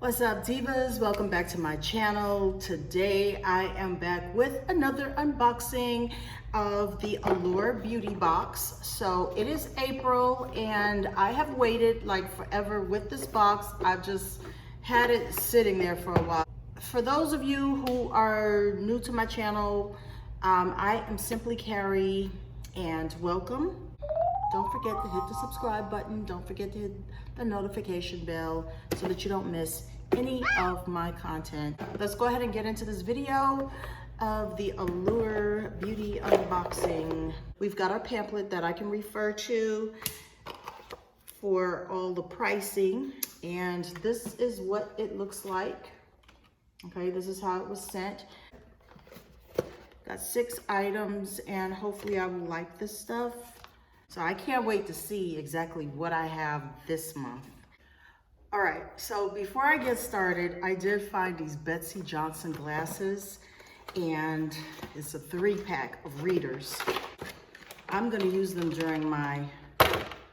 What's up, divas? Welcome back to my channel. Today I am back with another unboxing of the Allure beauty box. So it is April and I have waited like forever with this box. I've just had it sitting there for a while. For those of you who are new to my channel, I am Simply Carrie and welcome. Don't forget to hit the subscribe button. Don't forget to hit the notification bell so that you don't miss any of my content. Let's go ahead and get into this video of the Allure beauty unboxing. We've got our pamphlet that I can refer to for all the pricing, and this is what it looks like. Okay, this is how it was sent. Got 6 items, and hopefully I will like this stuff. So I can't wait to see exactly what I have this month. All right, so before I get started, I did find these Betsy Johnson glasses, and it's a 3-pack of readers. I'm gonna use them during my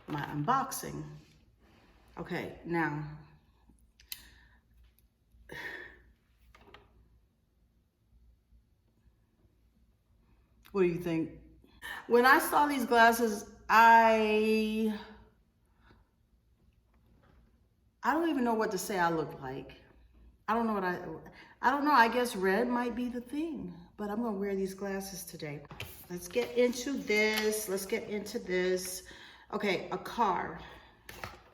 unboxing. Okay, now, what do you think? When I saw these glasses, I don't even know what to say I look like. I don't know what I don't know, I guess red might be the thing, but I'm gonna wear these glasses today. Let's get into this, Okay, a car.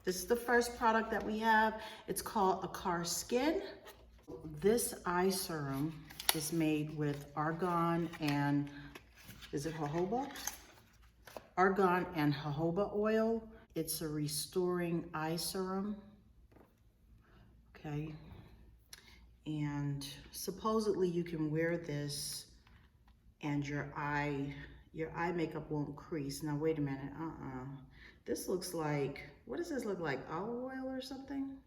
This is the first product that we have. It's called a car skin. This eye serum is made with argan and, is it jojoba? Argan and jojoba oil. It's a restoring eye serum. Okay, and supposedly you can wear this and your eye makeup won't crease. Now wait a minute, this looks like, what does this look like, olive oil or something?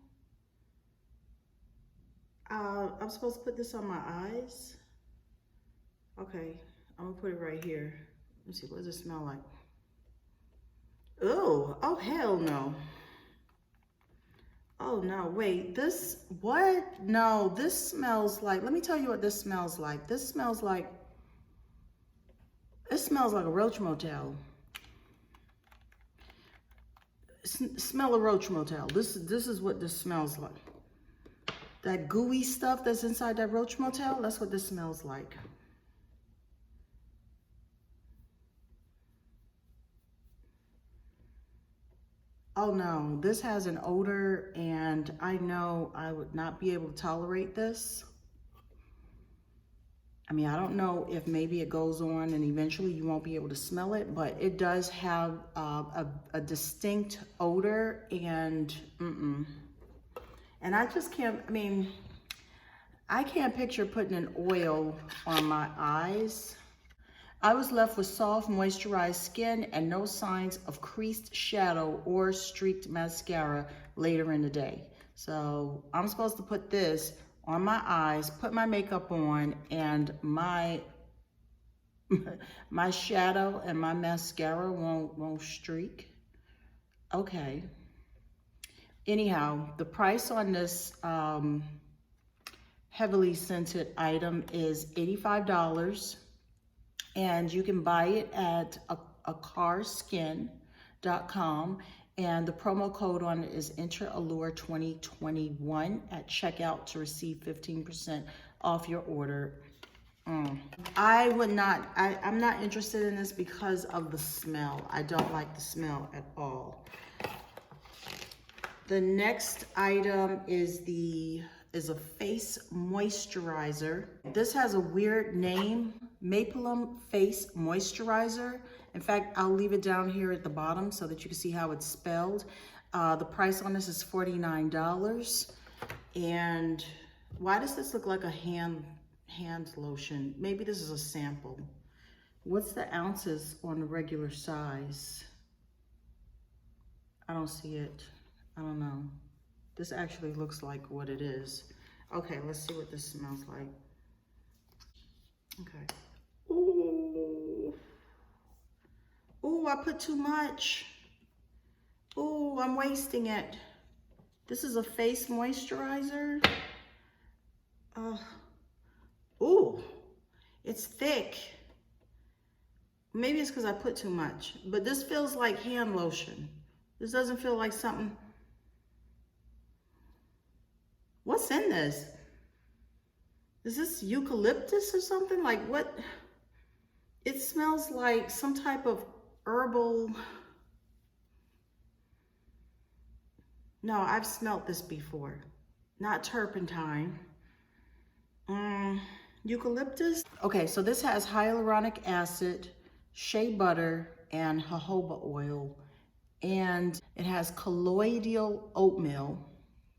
I'm supposed to put this on my eyes? Okay, I'm gonna put it right here. Let me see, what does it smell like? Oh hell no. Oh no, wait, this, what? No, this smells like, let me tell you what this smells like. This smells like, it smells like a Roach Motel. Smell a Roach Motel. This is what this smells like. That gooey stuff that's inside that Roach Motel, that's what this smells like. Oh no, this has an odor and I know I would not be able to tolerate this. I mean, I don't know if maybe it goes on and eventually you won't be able to smell it, but it does have a distinct odor and And I just can't, I mean, I can't picture putting an oil on my eyes. I was left with soft, moisturized skin and no signs of creased shadow or streaked mascara later in the day. So I'm supposed to put this on my eyes, put my makeup on, and my shadow and my mascara won't streak. Okay. Anyhow, the price on this heavily scented item is $85. And you can buy it at acarskin.com, and the promo code on it is enter Allure 2021 at checkout to receive 15% off your order. I would not, I'm not interested in this because of the smell. I don't like the smell at all. The next item is a face moisturizer. This has a weird name, Mapleum Face Moisturizer. In fact, I'll leave it down here at the bottom so that you can see how it's spelled. The price on this is $49. And why does this look like a hand lotion? Maybe this is a sample. What's the ounces on the regular size? I don't see it. I don't know. This actually looks like what it is. Okay, let's see what this smells like. Okay. Ooh. Ooh, I put too much. Ooh, I'm wasting it. This is a face moisturizer. Ooh, it's thick. Maybe it's because I put too much, but this feels like hand lotion. This doesn't feel like something. What's in this? Is this eucalyptus or something? Like what? It smells like some type of herbal. No, I've smelt this before. Not turpentine. Eucalyptus. Okay, so this has hyaluronic acid, shea butter, and jojoba oil. And it has colloidal oatmeal,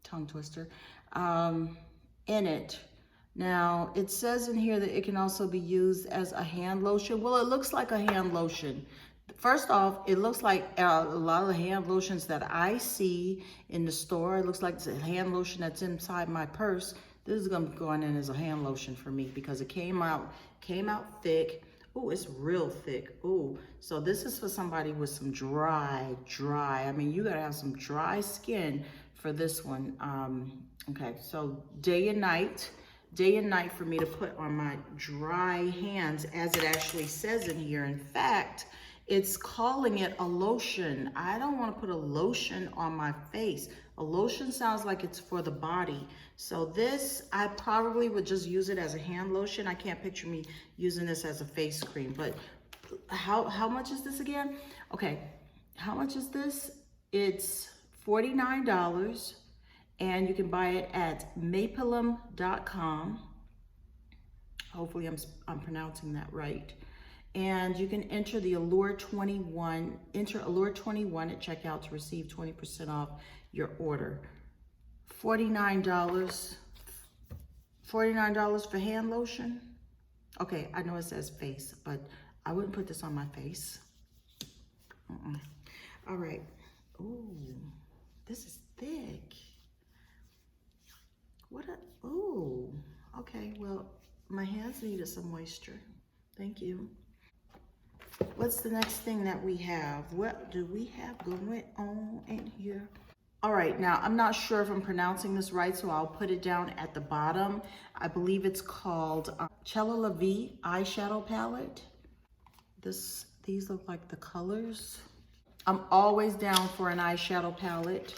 tongue twister, in it. Now, it says in here that it can also be used as a hand lotion. Well, it looks like a hand lotion. First off, it looks like a lot of the hand lotions that I see in the store. It looks like it's a hand lotion that's inside my purse. This is gonna be going in as a hand lotion for me because it came out thick. Oh, it's real thick. Oh, so this is for somebody with some dry. I mean, you gotta have some dry skin for this one. Okay, so day and night for me to put on my dry hands, as it actually says in here. In fact, it's calling it a lotion. I don't want to put a lotion on my face. A lotion sounds like it's for the body. So this, I probably would just use it as a hand lotion. I can't picture me using this as a face cream. But how much is this again? Okay, how much is this? It's $49. And you can buy it at mapillum.com. Hopefully I'm pronouncing that right. And you can enter the Allure 21, enter Allure 21 at checkout to receive 20% off your order. $49 for hand lotion. Okay, I know it says face, but I wouldn't put this on my face. All right. Ooh, this is thick. Ooh, okay, well, my hands needed some moisture. Thank you. What's the next thing that we have? What do we have going on in here? All right, now I'm not sure if I'm pronouncing this right, so I'll put it down at the bottom. I believe it's called Cella La Vie Eyeshadow Palette. These look like the colors. I'm always down for an eyeshadow palette.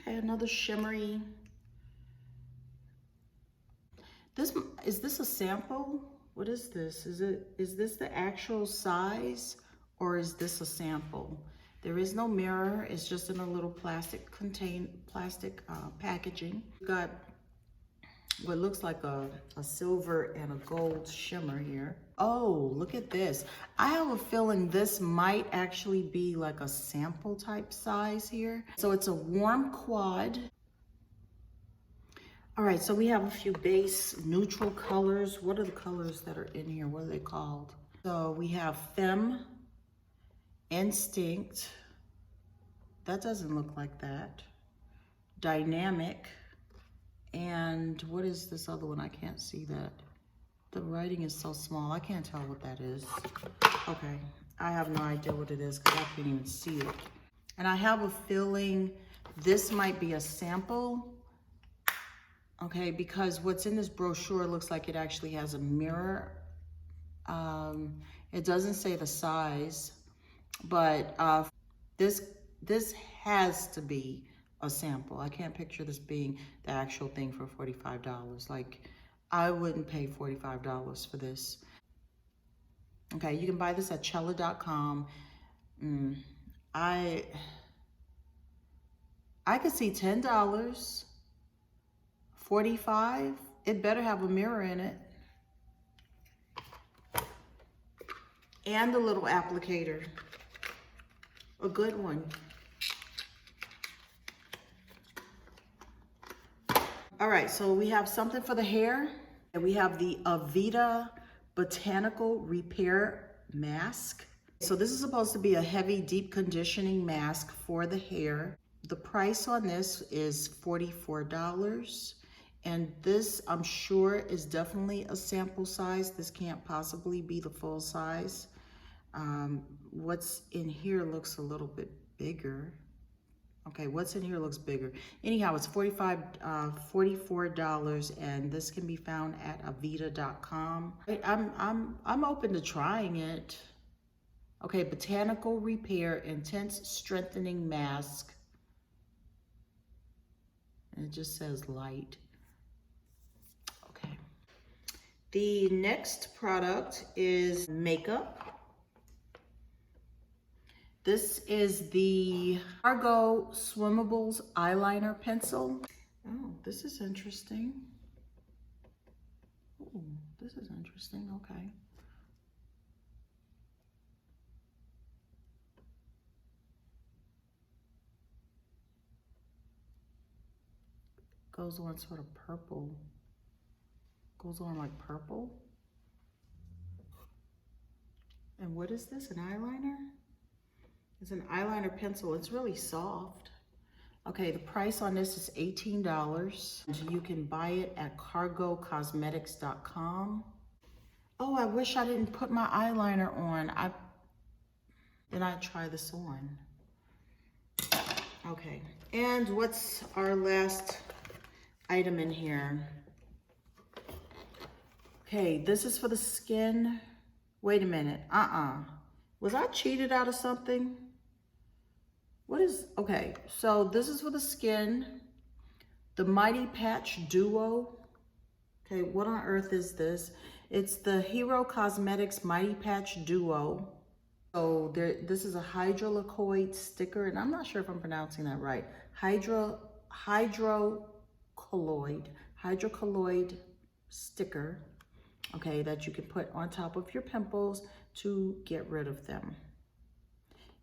Okay, another shimmery. Is this a sample? What is this? Is this the actual size or is this a sample? There is no mirror. It's just in a little plastic packaging. We've got what looks like a silver and a gold shimmer here. Oh, look at this. I have a feeling this might actually be like a sample type size here. So it's a warm quad. All right, so we have a few base neutral colors. What are the colors that are in here? What are they called? So we have Femme, Instinct. That doesn't look like that. Dynamic. And what is this other one? I can't see that. The writing is so small. I can't tell what that is. Okay, I have no idea what it is because I can't even see it. And I have a feeling this might be a sample. Okay, because what's in this brochure looks like it actually has a mirror. It doesn't say the size, but this has to be a sample. I can't picture this being the actual thing for $45. Like, I wouldn't pay $45 for this. Okay, you can buy this at Cella.com. I could see $10. 45. It better have a mirror in it. And a little applicator. A good one. All right, so we have something for the hair. And we have the Avita Botanical Repair Mask. So this is supposed to be a heavy, deep conditioning mask for the hair. The price on this is $44. And this, I'm sure, is definitely a sample size. This can't possibly be the full size. What's in here looks a little bit bigger. Okay, what's in here looks bigger. Anyhow, it's $44, and this can be found at avita.com. I'm open to trying it. Okay, Botanical Repair Intense Strengthening Mask. And it just says light. Okay. The next product is makeup. This is the Cargo Swimmables Eyeliner Pencil. Oh, this is interesting. Oh, this is interesting, okay. Goes on sort of purple. Goes on like purple. And what is this, an eyeliner? It's an eyeliner pencil. It's really soft. Okay, the price on this is $18. You can buy it at cargocosmetics.com. Oh, I wish I didn't put my eyeliner on. Then I'd try this on. Okay, and what's our last item in here? Okay, this is for the skin. Wait a minute, Was I cheated out of something? What is, okay, so this is for the skin, the Mighty Patch Duo. Okay, what on earth is this? It's the Hero Cosmetics Mighty Patch Duo. So this is a hydrocolloid sticker, and I'm not sure if I'm pronouncing that right. Hydrocolloid sticker, okay, that you can put on top of your pimples to get rid of them.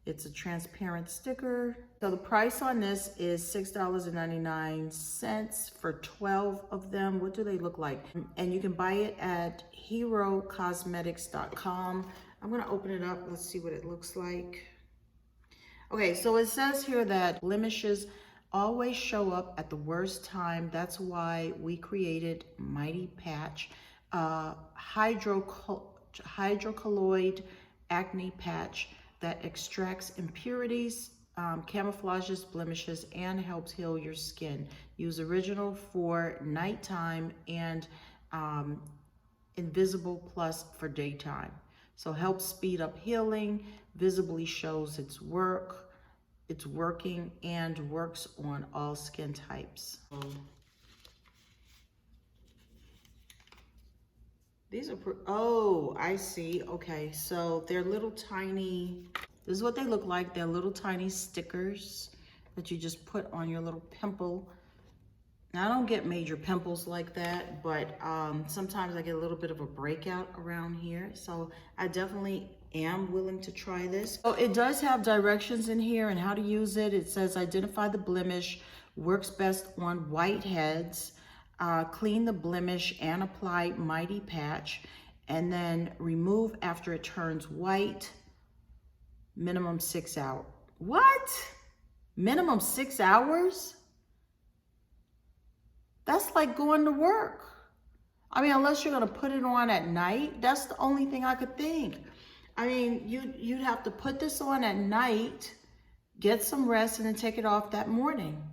It's a transparent sticker. So the price on this is $6.99 for 12 of them. What do they look like? And you can buy it at herocosmetics.com. I'm gonna open it up. Let's see what it looks like. Okay, so it says here that blemishes always show up at the worst time. That's why we created Mighty Patch, hydrocolloid acne patch that extracts impurities, camouflages blemishes, and helps heal your skin. Use original for nighttime and Invisible Plus for daytime. So helps speed up healing, visibly shows it's working, and works on all skin types. These are, oh, I see. Okay, so they're little tiny, this is what they look like. They're little tiny stickers that you just put on your little pimple. Now, I don't get major pimples like that, but sometimes I get a little bit of a breakout around here. So I definitely am willing to try this. So it does have directions in here and how to use it. It says identify the blemish, works best on whiteheads. Clean the blemish and apply Mighty Patch, and then remove after it turns white. Minimum 6 hours. What? Minimum 6 hours? That's like going to work. I mean, unless you're gonna put it on at night, that's the only thing I could think. I mean, you'd have to put this on at night, get some rest, and then take it off that morning.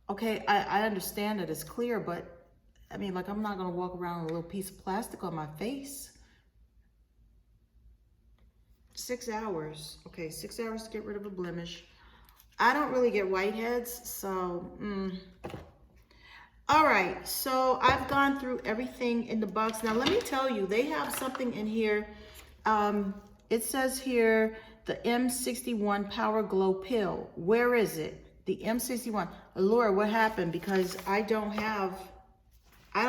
Okay, I understand that it's clear, but I mean, like, I'm not gonna walk around with a little piece of plastic on my face. 6 hours. Okay, 6 hours to get rid of a blemish. I don't really get whiteheads, so, All right, so I've gone through everything in the box. Now, let me tell you, they have something in here. It says here, the M61 Power Glow Pill. Where is it? The M61. Allure, what happened? Because I don't have it. I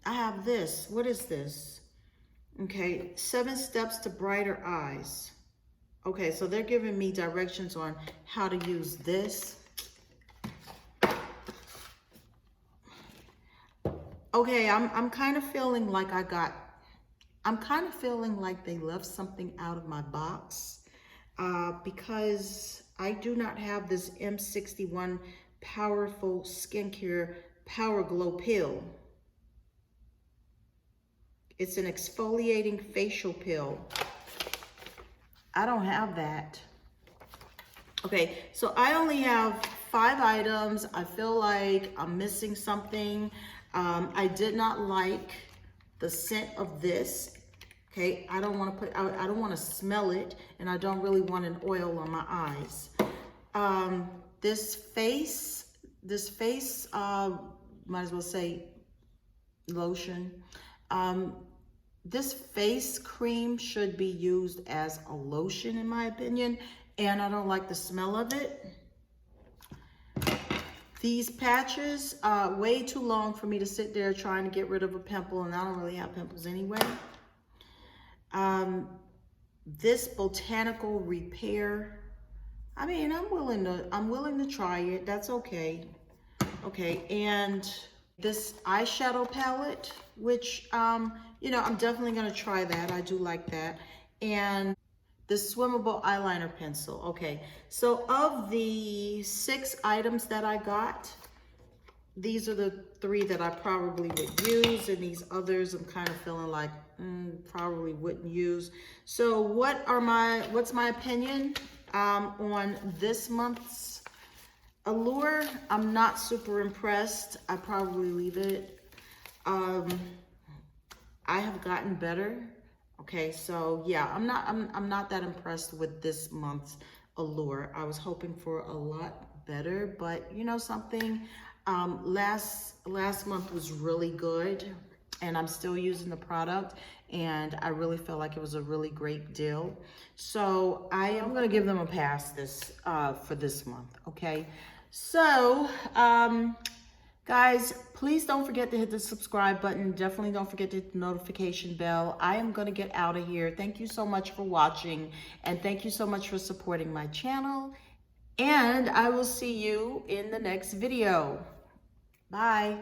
have this. What is this? Okay, 7 steps to brighter eyes. Okay, so they're giving me directions on how to use this. Okay, I'm kind of feeling like I'm kind of feeling like they left something out of my box because I do not have this M61 Powerful Skincare Power Glow Pill. It's an exfoliating facial pill. I don't have that. Okay, so I only have 5 items. I feel like I'm missing something. I did not like the scent of this. Okay, I don't want to put, I don't want to smell it, and I don't really want an oil on my eyes. This face, might as well say lotion. This face cream should be used as a lotion in my opinion, and I don't like the smell of it. These patches are way too long for me to sit there trying to get rid of a pimple, and I don't really have pimples anyway. This Botanical Repair, I mean, I'm willing to try it. That's okay. Okay, and this eyeshadow palette, which, you know, I'm definitely gonna try that. I do like that. And the swimmable eyeliner pencil. Okay, so of the 6 items that I got, these are the 3 that I probably would use, and these others I'm kind of feeling like probably wouldn't use. So what's my opinion on this month's Allure? I'm not super impressed. I probably leave it. I have gotten better. Okay, so yeah, I'm not that impressed with this month's Allure. I was hoping for a lot better, but you know something, last month was really good, and I'm still using the product, and I really felt like it was a really great deal. So I am gonna give them a pass for this month. Okay, so guys, please don't forget to hit the subscribe button. Definitely don't forget to hit the notification bell. I am going to get out of here. Thank you so much for watching, and thank you so much for supporting my channel. And I will see you in the next video. Bye.